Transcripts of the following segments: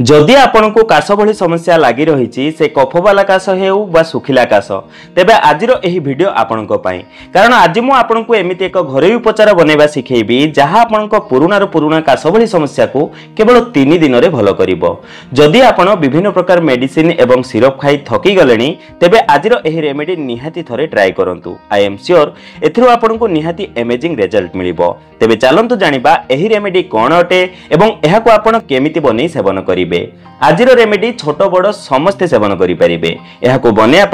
जदि आपण को काश भली समस्या लगी रही से कफवाला काश हेउ बा सुखिला काश तेबे आज एही वीडियो आपण को पाई कारण आज मु आपण को एमिति एक घरोई उपचार बनेबा सिखेबी जहा आपण को पुराना काश भली समस्या को केवल 3 दिन रे भलो करिवो। जदि आपण विभिन्न प्रकार मेडिसिन एवं सिरप खाई थकी गलेनी तेबे आज एही रेमेडी निहाती थरे ट्राई करंतु। आई एम श्योर एथिरो आपण को निहाती अमेजिंग रिजल्ट मिलिबो। तेबे चलंतु जानिबा एही रेमेडी कोन अटे एवं एहा को आपण केमिति बनै सेवन करिवे। आज रेमेडी छोट बड़ समस्ते सेवन करें। यह बनया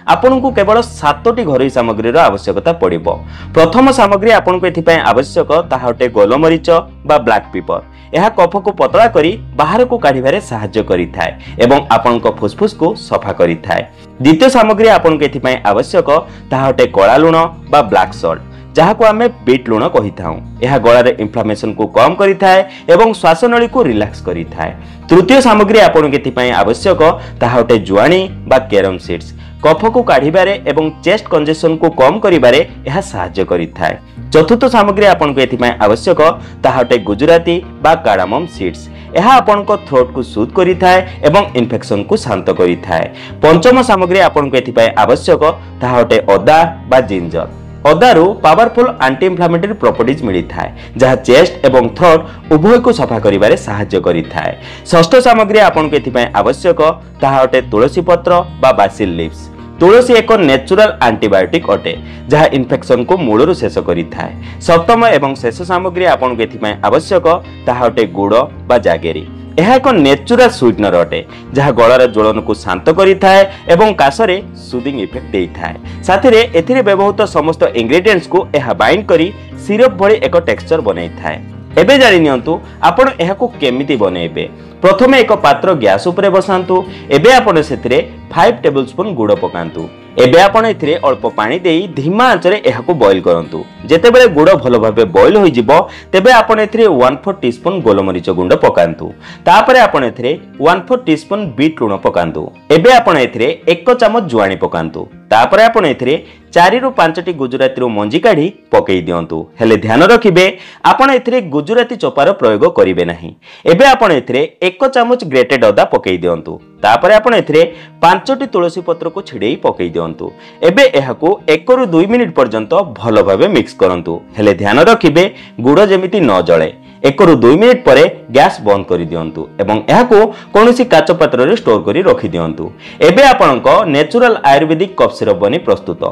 आपन को केवल 7टी घरोई सामग्री आवश्यकता पड़िबो। प्रथम सामग्री आपन को एथिपाई आवश्यक ताहाटे गोलमरीच बा ब्लैक पेपर। यह कफ को पतला करी बाहर को काढ़िबारे सहाय्य करिथाय एवं आपन को फुसफुस को सफा करिथाय। द्वितीय सामग्री आपन को एथिपाई आवश्यक ताहाटे कला लुण बा ब्लैक सॉल्ट जहाँ को आमे बीट लुण कही था। यह गलार इन्फ्लामेशन को कम करिथाय एवं श्वासनली को रिलैक्स करिथाय। तृतीय सामग्री आपन के आवश्यक ताहाटे जुआणी बा कैरम सीड्स कफ को काढ़िबारे एवं चेस्ट कंजेशन को कम करिबारे यह सहाय्य करिथाय। चतुर्थ सामग्री आपन को एथिपाई आवश्यक ताहाटे गुजराती बा कार्डामम सीड्स यह आपन को थ्रोट को सूद करिथाय एवं इन्फेक्शन को शांत करिथाय। पंचम सामग्री आपन को एथिपाई आवश्यक ताहाटे अदा बा जिंजर। अदारू पावरफुल एंटी इन्फ्लेमेटरी प्रॉपर्टीज मिलता है जहाँ चेस्ट एवं थ्रोट उभय को सफा करिबारे सहाय्य करिथाय। षष्ठ सामग्री आपन को एथिपाई आवश्यक ताहाटे तुलसी पत्र बा बासिल लीव्स। तुलसी एक नेचुरल एंटीबायोटिक अटे जहाँ इन्फेक्शन को मूलरू शेष करिथाय। सप्तम एवं शेष सामग्री आपन को एथिपाई आवश्यक ताहाटे गुड़ बा जागेरी। यह एक नेचुरल स्वीटनर अटे जहाँ गलार ज्वलन को शांत करिथाय एवं काशरे सुदिंग इफेक्ट देइथाय। साथरे एथिरे व्यवहृत समस्त इंग्रेडिएंट्स को यह बाइंड करी सिरप भली एक टेक्सचर बनैथाय। एबे जानि नियंतु आपण एहा को केमिति बनेबे। प्रथमे एक पात्र गैस उपरे बसांतु। एबे आपण सेथिरे 5 टेबलस्पून गुड़ पकांतु। एबे आपण एथिरे अल्प पानी देई धीमा आंचरे एहा को बॉईल करंतु। जेतेबेले गुड़ भलो भाबे बॉईल होई जिवो तेबे आपण एथिरे 1/4 टीस्पून गोलमरीच गुंड पकांतु। तापरे आपण एथिरे 1/4 टीस्पून बीट लुण पकांतु। एबे आपण एथिरे 1 चमच जुआणी पकांतु। तापरे आपण एथिरे 4 रु 5टी गुजराती मंजी काढ़ी पकई दियंतु। हेले ध्यान रखिबे आपण एथिरे गुजराती चोपार प्रयोग करिवे नाही। एबे आपण एथिरे 1 चमच ग्रेटेड अदा पकई दियंतु। तापरे आपण एथिरे 5टी तुलसी पत्र को छिड़ेई पकई दियंतु। एबे एहाकू 1 रु 2 मिनिट पर्यंत भलो भाबे मिक्स करंतु। हेले ध्यान रखिबे गुड़ जेमिति न जळे। 1 रु 2 मिनिट परे गैस बंद करि दियंतु एवं एहाकू कोनोसी काच पात्र रे स्टोर करि रखि दियंतु। एबे आपणको नेचुरल आयुर्वेदिक कफ सिरप बनी प्रस्तुत।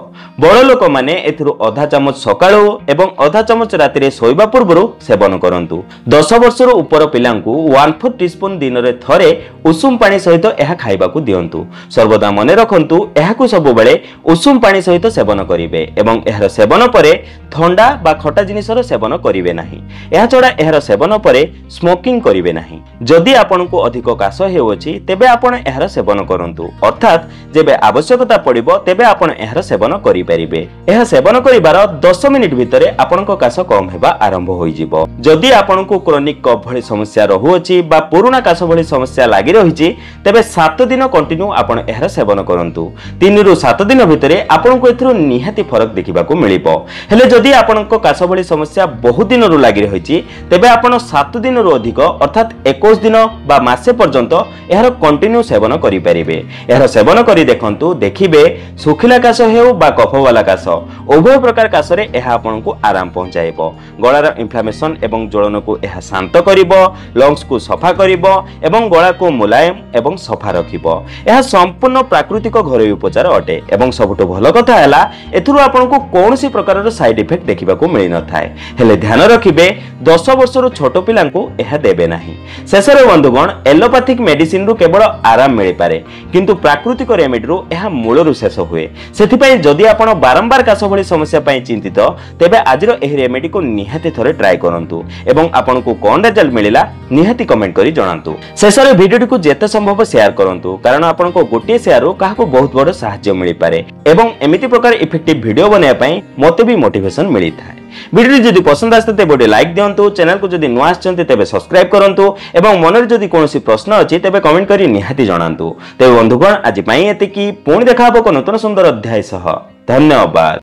बड़ लोक माने एथिरु आधा चमच सकाळो एवं आधा चमच राति रे सोइबा पूर्वरु सेवन करंतु। 10 वर्षर ऊपर पिलांकू 1/4 टीस्पून दिन रे थरे उषुम पानी सहित एहा खाइबाकू दियंतु। सर्वदा मने रखंतु एहाकू सब बेले उषुम पानी सहित सेवन करिवे एवं एहार सेवन परे ठंडा बा खटा जिनिसर सेवन करिवे नाही। एहा छडा एहार सेवन परे स्मोकिंग करिवे नाही। जदि आपनकू अधिक काश हेउछि तेबे आपण एहार सेवन करंतु अर्थात जेबे आवश्यकता पड़िबो तेबे आपण एहार सेवन करि परिबे। एहा सेवन करिबार 10 मिनिट भितरे आपनको काश कम हेबा आरंभ होई जिवो। जदि आपनकू क्रोनिक कफ भली समस्या रहुछि बा पुराना काश भली समस्या लागि रहिछि तेबे 7 दिन कंटिन्यू आपण एहार सेवन करंतु। 3 रु 7 दिन भितरे आपनको एथरो निहाती फरक देखिबाकू मिलिबो। हेले जदि आपनको काश भली समस्या बहुत दिन रु लागि रहिछि तेबे आपण 7 दिन रु अधिक अर्थात 21 दिन बा मासे पर्यंत एहार कंटिन्यू सेवन करि परिबे। एहार सेवन करि देखंतु देखिबे सुखिला काश हेउ बा कफवाला काश उभय प्रकार काश रे एहा आपनकू आराम पहुंचाइबो। गलार इन्फ्लामेशन एवं ज्वलन को एहा शांत करिवो, लंग्स को सफा करिवो एवं गला को मुलायम एवं सफा रखिवो। एहा संपूर्ण प्राकृतिक घरोई उपचार अटे एवं सबुठ भलो कथा हैला एथुरु आपनकू कोनोसी प्रकार साइड इफेक्ट देखिबाकू मिलि न थाए। हेले ध्यान रखिबे 10 वर्षर छोट पिलांकू एहा देबे नाही। शेषरे बंधुगण एलोपैथिक मेडिसिन रु केवल आराम मिलि पारे किंतु प्राकृतिक रेमेडी रु एहा मूलरु शेष हुए। सेथिपई जदि आपण बारंबार काश भली समस्या पई चिंतित तेबे आजिर एही रेमेडी को निहाती थरे ट्राई करंतु एवं आपनकू कोन रिजल्ट मिलिला निहाती कमेंट करी जणांतु। शेषरे भिडियोटी को जेते संभव शेयर करंतु कारण आपनको गोटिए शेयर रु काहाकू बहुत बड़ सहायता मिलि पारे एवं एमिति प्रकार इफेक्टिव वीडियो बनाया पई मते भी मोटिवेशन मिलि थाए। वीडियो जदि पसंद आछते तेबे लाइक दियंतु। चैनल को जदि नुआ आछन्ते तेबे सब्सक्राइब करंतु एवं मनरे जदि कोनोसी प्रश्न अछि तेबे कमेंट करी निहाती जणांतु। तेबे बंधुगण आज पई एतिकी पुणी देखा हबो को नूतन सुंदर अध्याय सह। धन्यवाद।